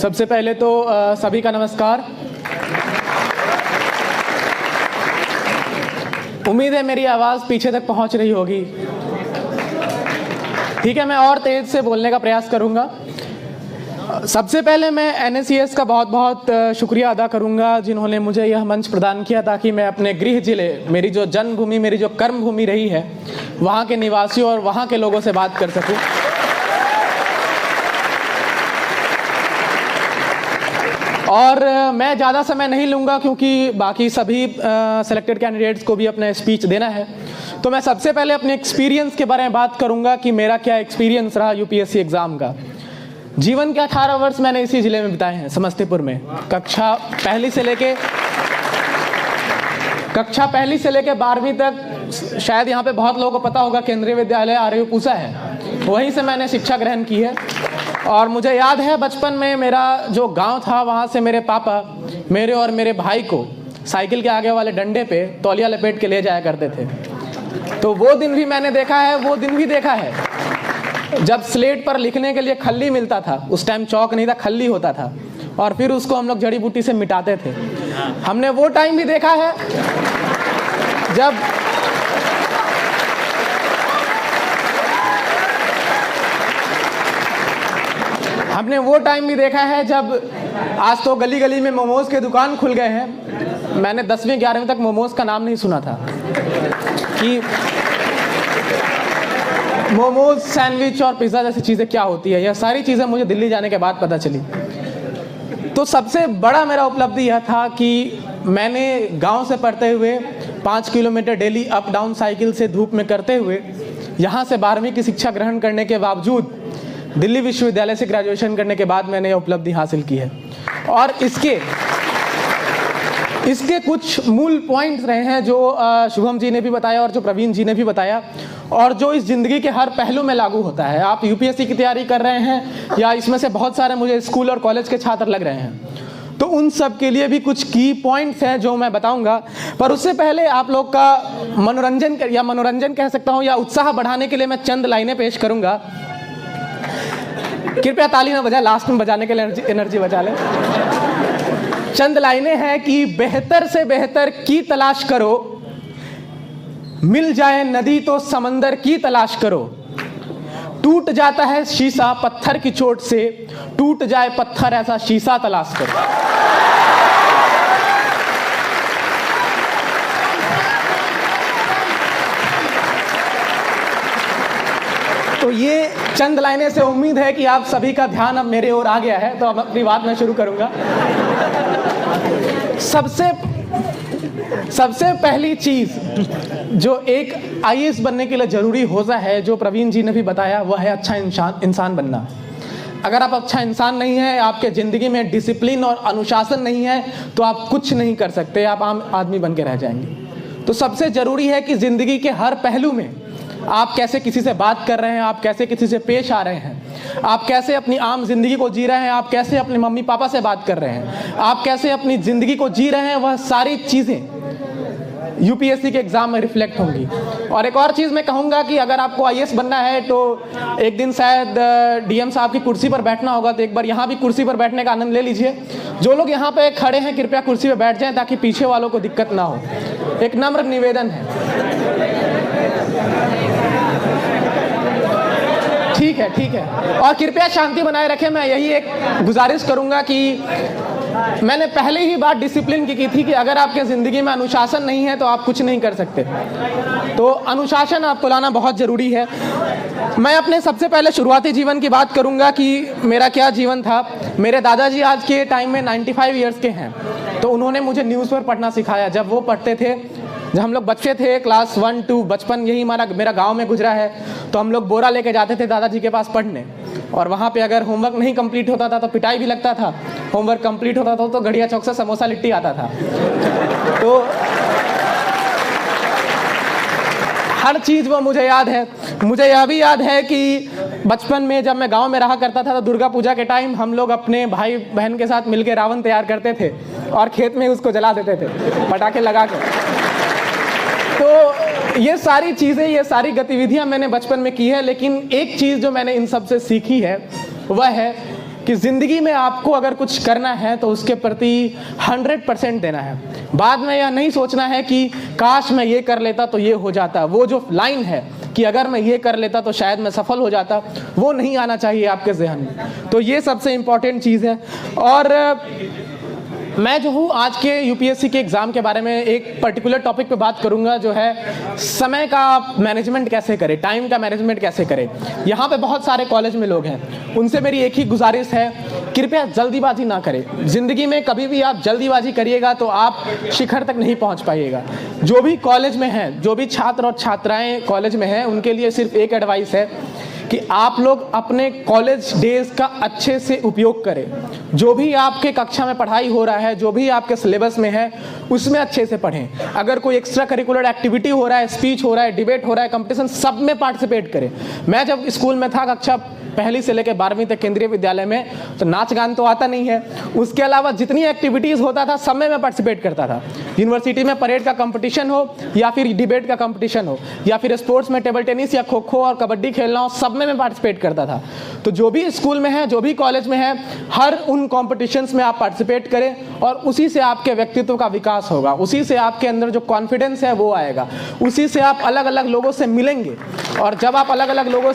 सबसे पहले तो सभी का नमस्कार। उम्मीद है मेरी आवाज़ पीछे तक पहुंच रही होगी। ठीक है, मैं और तेज़ से बोलने का प्रयास करूंगा। सबसे पहले मैं NSCS का बहुत बहुत शुक्रिया अदा करूंगा जिन्होंने मुझे यह मंच प्रदान किया ताकि मैं अपने गृह जिले, मेरी जो जन्मभूमि, मेरी जो कर्म भूमि रही है, वहाँ के निवासियों और वहाँ के लोगों से बात कर सकूं। और मैं ज़्यादा समय नहीं लूँगा क्योंकि बाकी सभी सेलेक्टेड कैंडिडेट्स को भी अपना स्पीच देना है। तो मैं सबसे पहले अपने एक्सपीरियंस के बारे में बात करूँगा कि मेरा क्या एक्सपीरियंस रहा UPSC एग्ज़ाम का। जीवन के 18 वर्ष मैंने इसी ज़िले में बिताए हैं, समस्तीपुर में। कक्षा पहली से लेके 12वीं तक शायद यहाँ पे बहुत लोगों को पता होगा, केंद्रीय विद्यालय RU पूसा है, वहीं से मैंने शिक्षा ग्रहण की है। और मुझे याद है बचपन में मेरा जो गांव था, वहाँ से मेरे पापा मेरे और मेरे भाई को साइकिल के आगे वाले डंडे पे तौलिया लपेट के ले जाया करते थे। तो वो दिन भी मैंने देखा है, वो दिन भी देखा है जब स्लेट पर लिखने के लिए खल्ली मिलता था। उस टाइम चौक नहीं था, खल्ली होता था, और फिर उसको हम लोग जड़ी बूटी से मिटाते थे। हमने वो टाइम भी देखा है जब आज तो गली गली में मोमोज के दुकान खुल गए हैं। मैंने 10वीं 11वीं तक मोमोज का नाम नहीं सुना था कि मोमोज, सैंडविच और पिज़्ज़ा जैसी चीज़ें क्या होती है। यह सारी चीज़ें मुझे दिल्ली जाने के बाद पता चली। तो सबसे बड़ा मेरा उपलब्धि यह था कि मैंने गांव से पढ़ते हुए 5 kilometre daily up down cycle से धूप में करते हुए यहाँ से 12वीं की शिक्षा ग्रहण करने के बावजूद दिल्ली विश्वविद्यालय से ग्रेजुएशन करने के बाद मैंने ये उपलब्धि हासिल की है। और इसके कुछ मूल पॉइंट्स रहे हैं जो शुभम जी ने भी बताया और जो प्रवीण जी ने भी बताया, और जो इस ज़िंदगी के हर पहलू में लागू होता है। आप UPSC की तैयारी कर रहे हैं या इसमें से बहुत सारे मुझे स्कूल और कॉलेज के छात्र लग रहे हैं, तो उन सब के लिए भी कुछ की पॉइंट्स हैं जो मैं बताऊंगा। पर उससे पहले आप लोग का मनोरंजन कह सकता हूं या उत्साह बढ़ाने के लिए मैं चंद लाइनें पेश करूंगा। कृपया ताली ना बजाएं, लास्ट में बजाने के लिए एनर्जी बचा लें। चंद लाइनें हैं कि बेहतर से बेहतर की तलाश करो, मिल जाए नदी तो समंदर की तलाश करो, टूट जाता है शीशा पत्थर की चोट से, टूट जाए पत्थर ऐसा शीशा तलाश करो। तो ये चंद लाइनें से उम्मीद है कि आप सभी का ध्यान अब मेरे ओर आ गया है। तो अब अपनी बात मैं शुरू करूंगा। सबसे पहली चीज जो एक IAS बनने के लिए जरूरी होता है, जो प्रवीण जी ने भी बताया, वह है अच्छा इंसान बनना। अगर आप अच्छा इंसान नहीं है, आपके ज़िंदगी में डिसिप्लिन और अनुशासन नहीं है, तो आप कुछ नहीं कर सकते, आप आम आदमी बन के रह जाएंगे। तो सबसे ज़रूरी है कि ज़िंदगी के हर पहलू में आप कैसे किसी से बात कर रहे हैं, आप कैसे किसी से पेश आ रहे हैं, आप कैसे अपनी आम जिंदगी को जी रहे हैं, आप कैसे अपने मम्मी पापा से बात कर रहे हैं, आप कैसे अपनी ज़िंदगी को जी रहे हैं, वह सारी चीज़ें UPSC के एग्ज़ाम में रिफ्लेक्ट होंगी। और एक और चीज़ मैं कहूँगा कि अगर आपको IAS बनना है तो एक दिन शायद DM साहब की कुर्सी पर बैठना होगा, तो एक बार यहाँ भी कुर्सी पर बैठने का आनंद ले लीजिए। जो लोग यहाँ पे खड़े हैं कृपया कुर्सी पर बैठ जाएं ताकि पीछे वालों को दिक्कत ना हो। एक नम्र निवेदन है। ठीक है। और कृपया शांति बनाए रखें। मैं यही एक गुजारिश करूंगा कि मैंने पहले ही बात डिसिप्लिन की थी कि अगर आपके ज़िंदगी में अनुशासन नहीं है तो आप कुछ नहीं कर सकते। तो अनुशासन आपको लाना बहुत ज़रूरी है। मैं अपने सबसे पहले शुरुआती जीवन की बात करूंगा कि मेरा क्या जीवन था। मेरे दादाजी आज के टाइम में 95 ईयर्स के हैं, तो उन्होंने मुझे न्यूज़पेपर पढ़ना सिखाया। जब वो पढ़ते थे, जब हम लोग बच्चे थे, क्लास 1 2, बचपन यही मेरा गांव में गुजरा है, तो हम लोग बोरा लेके जाते थे दादाजी के पास पढ़ने। और वहाँ पे अगर होमवर्क नहीं कंप्लीट होता था तो पिटाई भी लगता था, होमवर्क कंप्लीट होता था तो गढ़िया चौक से समोसा लिट्टी आता था। तो हर चीज़ वो मुझे याद है। मुझे यह भी याद है कि बचपन में जब मैं गांव में रहा करता था तो दुर्गा पूजा के टाइम हम लोग अपने भाई बहन के साथ मिलकर रावण तैयार करते थे और खेत में उसको जला देते थे पटाखे लगा कर। तो ये सारी चीज़ें, ये सारी गतिविधियां मैंने बचपन में की है। लेकिन एक चीज़ जो मैंने इन सब से सीखी है वह है कि ज़िंदगी में आपको अगर कुछ करना है तो उसके प्रति 100% देना है। बाद में यह नहीं सोचना है कि काश मैं ये कर लेता तो ये हो जाता। वो जो लाइन है कि अगर मैं ये कर लेता तो शायद मैं सफल हो जाता, वो नहीं आना चाहिए आपके जहन में। तो ये सबसे इम्पॉर्टेंट चीज़ है। और मैं जो हूँ आज के यूपीएससी के एग्ज़ाम के बारे में एक पर्टिकुलर टॉपिक पे बात करूँगा, जो है समय का मैनेजमेंट कैसे करें, टाइम का मैनेजमेंट कैसे करें। यहाँ पे बहुत सारे कॉलेज में लोग हैं, उनसे मेरी एक ही गुजारिश है, कृपया जल्दीबाजी ना करें। ज़िंदगी में कभी भी आप जल्दीबाजी करिएगा तो आप शिखर तक नहीं पहुँच पाइएगा। जो भी कॉलेज में हैं, जो भी छात्र और छात्राएँ कॉलेज में हैं, उनके लिए सिर्फ एक एडवाइस है कि आप लोग अपने कॉलेज डेज का अच्छे से उपयोग करें। जो भी आपके कक्षा में पढ़ाई हो रहा है, जो भी आपके सिलेबस में है, उसमें अच्छे से पढ़ें। अगर कोई एक्स्ट्रा करिकुलर एक्टिविटी हो रहा है, स्पीच हो रहा है, डिबेट हो रहा है, कंपटीशन, सब में पार्टिसिपेट करें। मैं जब स्कूल में था, कक्षा पहली से लेकर 12वीं तक केंद्रीय विद्यालय में, तो नाच गान तो आता नहीं है, उसके अलावा जितनी एक्टिविटीज़ होता था सब में मैं पार्टिसिपेट करता था। यूनिवर्सिटी में परेड का कंपटीशन हो या फिर डिबेट का कंपटीशन हो या फिर स्पोर्ट्स में टेबल टेनिस या खो खो और कबड्डी खेलना हो, सब में मैं पार्टिसिपेट करता था। तो जो भी स्कूल में है, जो भी कॉलेज में है, हर उन कॉम्पिटिशन्स में आप पार्टिसिपेट करें और उसी से आपके व्यक्तित्व का विकास होगा, उसी से आपके अंदर जो कॉन्फिडेंस है वो आएगा, उसी से आप अलग अलग लोगों से मिलेंगे। और जब आप अलग अलग लोगों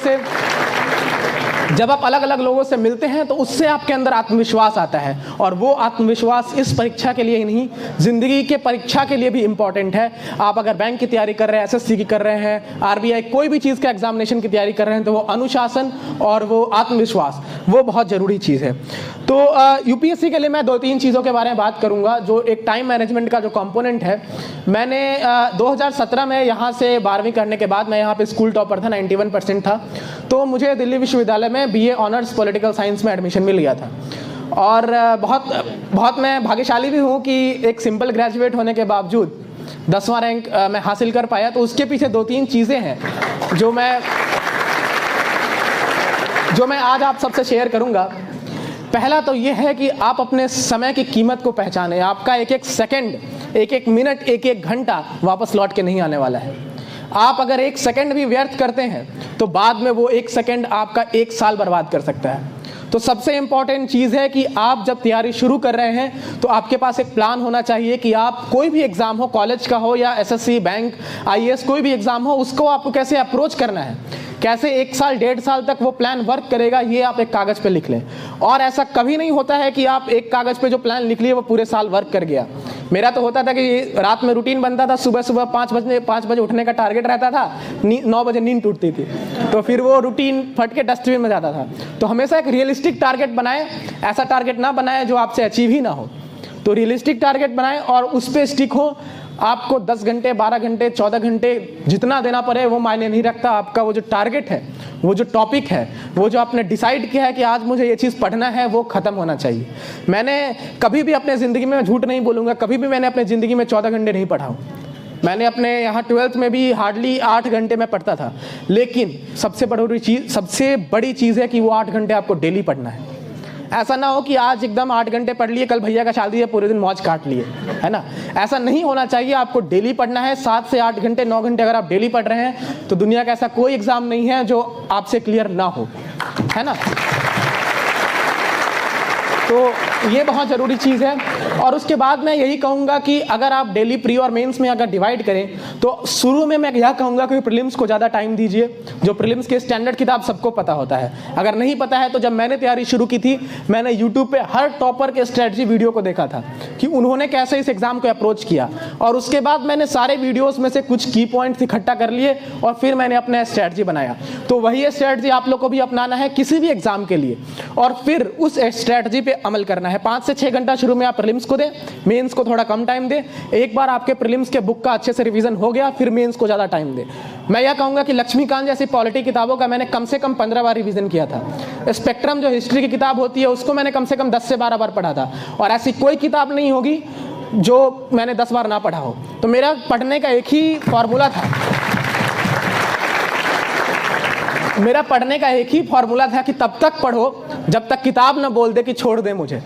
से मिलते हैं तो उससे आपके अंदर आत्मविश्वास आता है, और वो आत्मविश्वास इस परीक्षा के लिए ही नहीं, जिंदगी के परीक्षा के लिए भी इंपॉर्टेंट है। आप अगर बैंक की तैयारी कर रहे हैं, एसएससी की कर रहे हैं, आरबीआई, कोई भी चीज़ का एग्जामिनेशन की तैयारी कर रहे हैं, तो वो अनुशासन और वो आत्मविश्वास, वो बहुत ज़रूरी चीज़ है। तो यूपीएससी के लिए मैं 2-3 चीज़ों के बारे में बात करूँगा, जो एक टाइम मैनेजमेंट का जो कंपोनेंट है। मैंने 2017 में यहाँ से 12वीं करने के बाद, मैं यहाँ पे स्कूल टॉपर था, 91% था, तो मुझे दिल्ली विश्वविद्यालय में बीए ऑनर्स पॉलिटिकल साइंस में एडमिशन मिल गया था। और बहुत मैं भाग्यशाली भी हूँ कि एक सिंपल ग्रेजुएट होने के बावजूद 10वां रैंक मैं हासिल कर पाया। तो उसके पीछे 2-3 चीज़ें हैं जो मैं आज आप सबसे शेयर करूँगा। पहला तो ये है कि आप अपने समय की कीमत को पहचानें। आपका एक एक सेकंड, एक एक मिनट, एक एक घंटा वापस लौट के नहीं आने वाला है। आप अगर 1 सेकंड भी व्यर्थ करते हैं तो बाद में वो 1 सेकंड आपका 1 साल बर्बाद कर सकता है। तो सबसे इम्पॉर्टेंट चीज़ है कि आप जब तैयारी शुरू कर रहे हैं तो आपके पास एक प्लान होना चाहिए कि आप कोई भी एग्ज़ाम हो, कॉलेज का हो या एसएससी, बैंक, आईएएस, कोई भी एग्ज़ाम हो, उसको आपको कैसे अप्रोच करना है, कैसे 1 साल 1.5 साल तक वो प्लान वर्क करेगा, ये आप एक कागज़ पे लिख लें। और ऐसा कभी नहीं होता है कि आप एक कागज़ पे जो प्लान लिख लिए वो पूरे साल वर्क कर गया। मेरा तो होता था कि रात में रूटीन बनता था, सुबह 5 बजे उठने का टारगेट रहता था, 9 बजे नींद टूटती थी, तो फिर वो रूटीन फट के डस्टबिन में जाता था। तो हमेशा एक रियलिस्टिक टारगेट बनाएं, ऐसा टारगेट ना बनाएं जो आपसे अचीव ही ना हो। तो रियलिस्टिक टारगेट बनाएं और उस पर स्टिक हो। आपको 10 घंटे, 12 घंटे, 14 घंटे जितना देना पड़े वो मायने नहीं रखता। आपका वो जो टारगेट है, वो जो टॉपिक है, वो जो आपने डिसाइड किया है कि आज मुझे ये चीज़ पढ़ना है, वो ख़त्म होना चाहिए। मैंने कभी भी अपने ज़िंदगी में, झूठ नहीं बोलूँगा, कभी भी मैंने अपने ज़िंदगी में 14 घंटे नहीं पढ़ा हूँ। मैंने अपने यहाँ 12th में भी हार्डली 8 घंटे में पढ़ता था। लेकिन सबसे बड़ी चीज़ है कि वो 8 घंटे आपको डेली पढ़ना है। ऐसा ना हो कि आज एकदम 8 घंटे पढ़ लिए, कल भैया का शादी है, पूरे दिन मौज काट लिए, है ना। ऐसा नहीं होना चाहिए। आपको डेली पढ़ना है, 7 से 8 घंटे, 9 घंटे अगर आप डेली पढ़ रहे हैं तो दुनिया का ऐसा कोई एग्जाम नहीं है जो आपसे क्लियर ना हो, है ना। तो ये बहुत ज़रूरी चीज़ है। और उसके बाद मैं यही कहूँगा कि अगर आप डेली प्री और मेंस में अगर डिवाइड करें तो शुरू में मैं यह कहूँगा कि प्रीलिम्स को ज़्यादा टाइम दीजिए। जो प्रीलिम्स के स्टैंडर्ड किताब सबको पता होता है, अगर नहीं पता है तो जब मैंने तैयारी शुरू की थी, मैंने यूट्यूब पे हर टॉपर के स्ट्रेटजी वीडियो को देखा था कि उन्होंने कैसे इस एग्ज़ाम को अप्रोच किया, और उसके बाद मैंने सारे वीडियोज़ में से कुछ की पॉइंट्स इकट्ठा कर लिए और फिर मैंने अपना स्ट्रेटजी बनाया। तो वही स्ट्रेटजी आप लोग को भी अपनाना है किसी भी एग्ज़ाम के लिए, और फिर उस स्ट्रेटजी पे अमल करना है। 5 से 6 घंटा शुरू में आप प्रीलिम्स को दें, मेंस को थोड़ा कम टाइम दें। एक बार आपके प्रीलिम्स के बुक का अच्छे से रिवीजन हो गया, फिर मेंस को ज़्यादा टाइम दें। मैं यह कहूँगा कि लक्ष्मीकांत जैसी पॉलिटी किताबों का मैंने कम से कम 15 बार रिवीजन किया था। स्पेक्ट्रम जो हिस्ट्री की किताब होती है उसको मैंने कम से कम 10 से 12 बार पढ़ा था, और ऐसी कोई किताब नहीं होगी जो मैंने 10 बार ना पढ़ा हो। तो मेरा पढ़ने का एक ही फॉर्मूला था, कि तब तक पढ़ो जब तक किताब ना बोल दे कि छोड़ दे मुझे।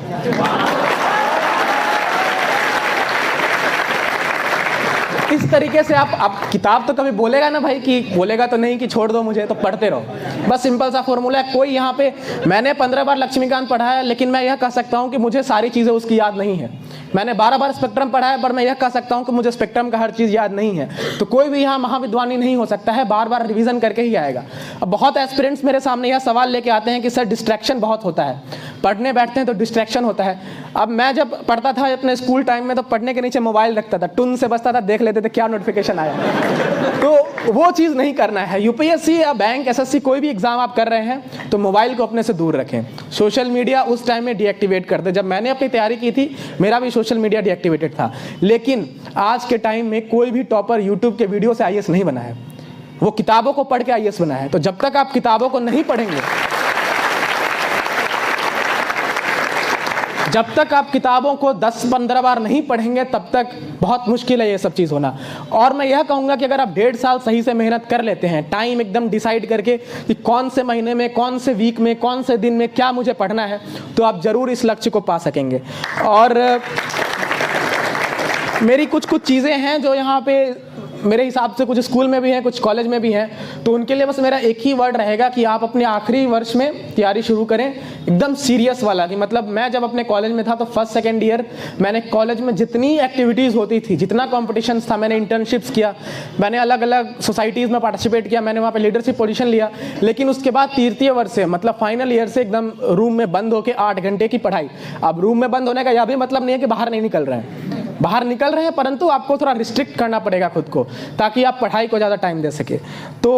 इस तरीके से आप किताब तो कभी बोलेगा ना भाई, कि बोलेगा तो नहीं कि छोड़ दो मुझे, तो पढ़ते रहो। बस सिंपल सा फॉर्मूला है। कोई यहाँ पे, मैंने 15 बार लक्ष्मीकांत पढ़ा है, लेकिन मैं यह कह सकता हूँ कि मुझे सारी चीज़ें उसकी याद नहीं है। मैंने 12 बार स्पेक्ट्रम पढ़ा है, पर मैं यह कह सकता हूँ कि मुझे स्पेक्ट्रम का हर चीज़ याद नहीं है। तो कोई भी यहाँ महाविद्वानी नहीं हो सकता है, बार बार रिवीजन करके ही आएगा। अब बहुत एस्पिरेंट्स मेरे सामने यह सवाल लेके आते हैं कि सर डिस्ट्रैक्शन बहुत होता है, पढ़ने बैठते हैं तो डिस्ट्रैक्शन होता है। अब मैं जब पढ़ता था अपने स्कूल टाइम में, तो पढ़ने के नीचे मोबाइल रखता था, टुन से बजता था, देख लेते थे क्या नोटिफिकेशन आया। तो वो चीज़ नहीं करना है। यूपीएससी या बैंक, एसएससी, कोई भी एग्जाम आप कर रहे हैं तो मोबाइल को अपने से दूर रखें। सोशल मीडिया उस टाइम में डीएक्टिवेट कर दे। जब मैंने अपनी तैयारी की थी, मेरा भी सोशल मीडिया डीएक्टिवेटेड था। लेकिन आज के टाइम में कोई भी टॉपर यूट्यूब के वीडियो से आईएएस नहीं बना है, वो किताबों को पढ़ के आईएएस बना है। तो जब तक आप किताबों को नहीं पढ़ेंगे, जब तक आप किताबों को 10-15 बार नहीं पढ़ेंगे, तब तक बहुत मुश्किल है ये सब चीज़ होना। और मैं यह कहूँगा कि अगर आप 1.5 साल सही से मेहनत कर लेते हैं, टाइम एकदम डिसाइड करके कि कौन से महीने में, कौन से वीक में, कौन से दिन में क्या मुझे पढ़ना है, तो आप ज़रूर इस लक्ष्य को पा सकेंगे। और मेरी कुछ चीज़ें हैं जो यहाँ पे मेरे हिसाब से कुछ स्कूल में भी हैं, कुछ कॉलेज में भी हैं, तो उनके लिए बस मेरा एक ही वर्ड रहेगा कि आप अपने आखिरी वर्ष में तैयारी शुरू करें, एकदम सीरियस वाला। कि मतलब मैं जब अपने कॉलेज में था तो फर्स्ट सेकेंड ईयर मैंने कॉलेज में जितनी एक्टिविटीज़ होती थी, जितना कॉम्पिटिशन्स था, मैंने इंटर्नशिप्स किया, मैंने अलग अलग सोसाइटीज़ में पार्टिसिपेट किया, मैंने वहाँ पर लीडरशिप पोजीशन लिया। लेकिन उसके बाद तृतीय वर्ष से, मतलब फाइनल ईयर से, एकदम रूम में बंद होकर 8 घंटे की पढ़ाई। अब रूम में बंद होने का यह भी मतलब नहीं है कि बाहर नहीं निकल रहे हैं, बाहर निकल रहे हैं, परंतु आपको थोड़ा रिस्ट्रिक्ट करना पड़ेगा खुद को, ताकि आप पढ़ाई को ज़्यादा टाइम दे सके। तो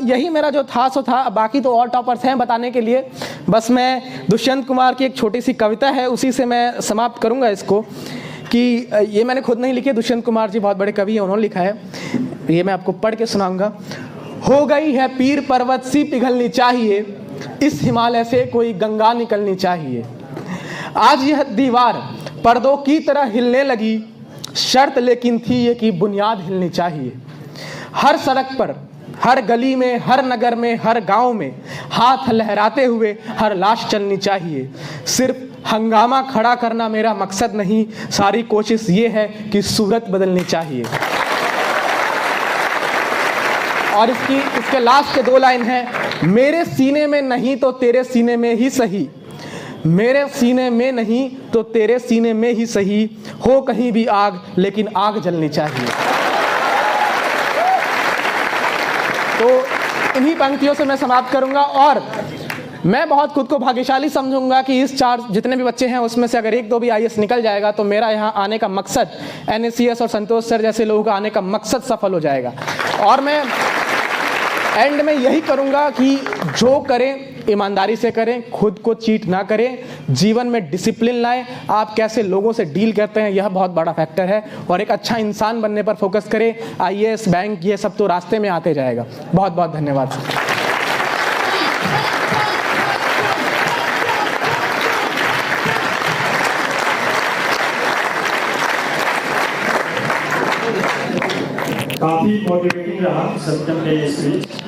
यही मेरा जो था सो था। बाकी तो और टॉपर्स हैं बताने के लिए, बस मैं दुष्यंत कुमार की एक छोटी सी कविता है, उसी से मैं समाप्त करूंगा इसको। कि ये मैंने खुद नहीं लिखी, दुष्यंत कुमार जी बहुत बड़े कवि हैं, उन्होंने लिखा है। ये मैं आपको पढ़ के सुनाऊंगा। हो गई है पीर पर्वत सी पिघलनी चाहिए, इस हिमालय से कोई गंगा निकलनी चाहिए। आज यह दीवार पर्दों की तरह हिलने लगी, शर्त लेकिन थी ये कि बुनियाद हिलनी चाहिए। हर सड़क पर, हर गली में, हर नगर में, हर गांव में हाथ लहराते हुए हर लाश चलनी चाहिए। सिर्फ हंगामा खड़ा करना मेरा मकसद नहीं, सारी कोशिश ये है कि सूरत बदलनी चाहिए। और इसके लास्ट के 2 लाइन हैं, मेरे सीने में नहीं तो तेरे सीने में ही सही, मेरे सीने में नहीं तो तेरे सीने में ही सही, हो कहीं भी आग लेकिन आग जलनी चाहिए। तो इन्हीं पंक्तियों से मैं समाप्त करूंगा। और मैं बहुत खुद को भाग्यशाली समझूंगा कि इस 4 जितने भी बच्चे हैं उसमें से अगर 1-2 भी आईएएस निकल जाएगा, तो मेरा यहाँ आने का मकसद, एनएससीएस और संतोष सर जैसे लोगों का आने का मकसद सफल हो जाएगा। और मैं एंड में यही करूंगा कि जो करें ईमानदारी से करें, खुद को चीट ना करें, जीवन में डिसिप्लिन लाएं। आप कैसे लोगों से डील करते हैं यह बहुत बड़ा फैक्टर है, और एक अच्छा इंसान बनने पर फोकस करें। आईएएस, बैंक, ये सब तो रास्ते में आते जाएगा। बहुत बहुत धन्यवाद। काफी मोटिवेटिंग रहा सत्यम का ये स्पीच।